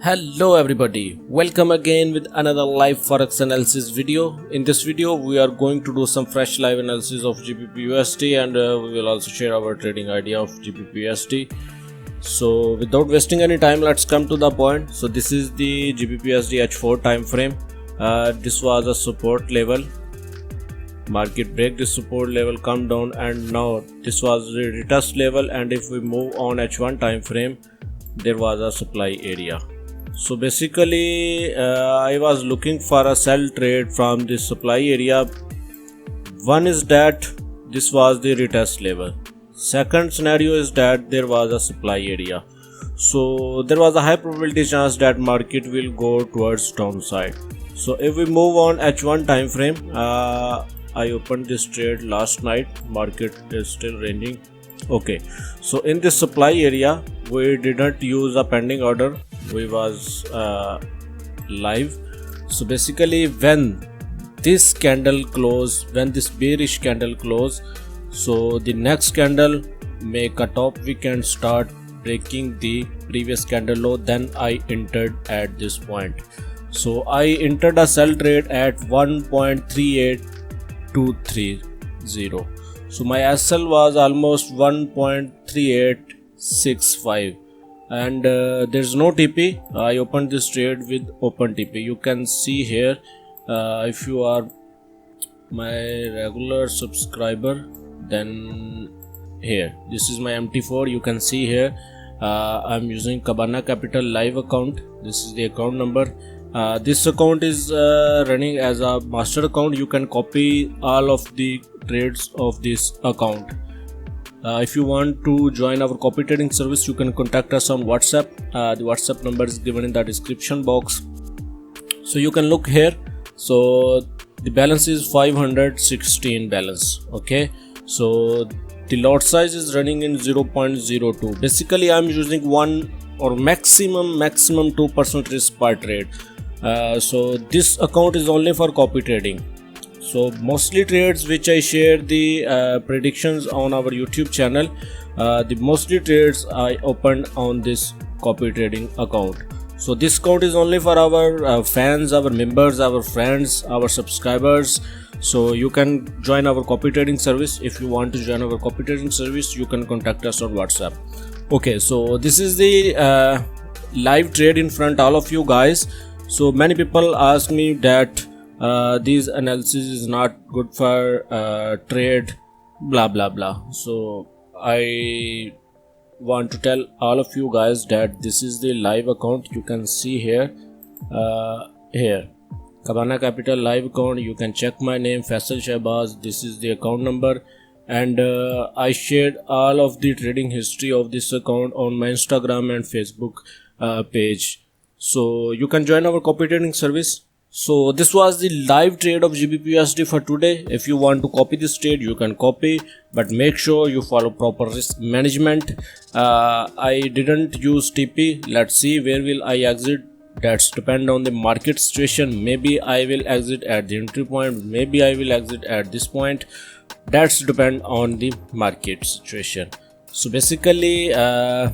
Hello everybody, welcome again with another live forex analysis video. In this video we are going to do some fresh live analysis of GBPUSD and we will also share our trading idea of GBPUSD. So without wasting any time, let's come to the point. So this is the GBPUSD H4 time frame. This was a support level. Market break this support level, come down, and now this was the retest level. And if we move on H1 time frame, there was a supply area. So basically I was looking for a sell trade from this supply area. One is that this was the retest level. Second scenario is that there was a supply area. So there was a high probability chance that market will go towards downside. So if we move on H1 time frame, I opened this trade last night. Market is still ranging. Okay, so in this supply area we didn't use a pending order. We was live. So basically when this candle close, when this bearish candle close, so the next candle make a top, we can start breaking the previous candle low. Then I entered at this point. So I entered a sell trade at 1.38230. so my SL was almost 1.3865, and there's no TP. I opened this trade with open TP. You can see here, if you are my regular subscriber, then here this is my MT4. You can see here I'm using Cabana Capital live account. This is the account number. This account is running as a master account. You can copy all of the trades of this account. If you want to join our copy trading service, you can contact us on WhatsApp. The WhatsApp number is given in the description box. So you can look here. So the balance is 516 balance. Okay, so the lot size is running in 0.02. basically I'm using 1 or maximum 2% risk per trade. So this account is only for copy trading. So mostly trades which I share the predictions on our YouTube channel, the mostly trades I opened on this copy trading account. So this account is only for our fans, our members, our friends, our subscribers. So you can join our copy trading service. If you want to join our copy trading service, you can contact us on WhatsApp. Okay, so this is the live trade in front all of you guys. So many people ask me that this analysis is not good for trade, blah blah blah. So I want to tell all of you guys that this is the live account. You can see here, here Cabana Capital live account. You can check my name, Faisal Shahbaz. This is the account number, and I shared all of the trading history of this account on my Instagram and Facebook page. So you can join our copy trading service. So this was the live trade of GBPUSD for today. If you want to copy this trade, you can copy, but make sure you follow proper risk management. I didn't use TP. Let's see where will I exit. That's depend on the market situation. Maybe I will exit at the entry point, maybe I will exit at this point. That's depend on the market situation. So basically the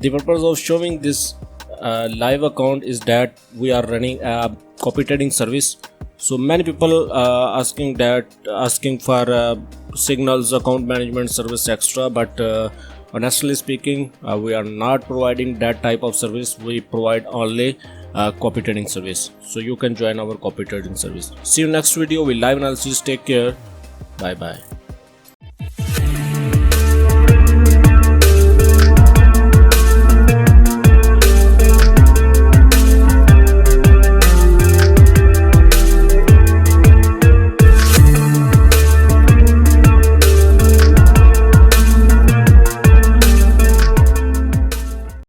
purpose of showing this live account is that we are running a copy trading service. So many people asking for signals, account management service extra, but honestly speaking, we are not providing that type of service. We provide only copy trading service. So you can join our copy trading service. See you next video with live analysis. Take care. Bye bye.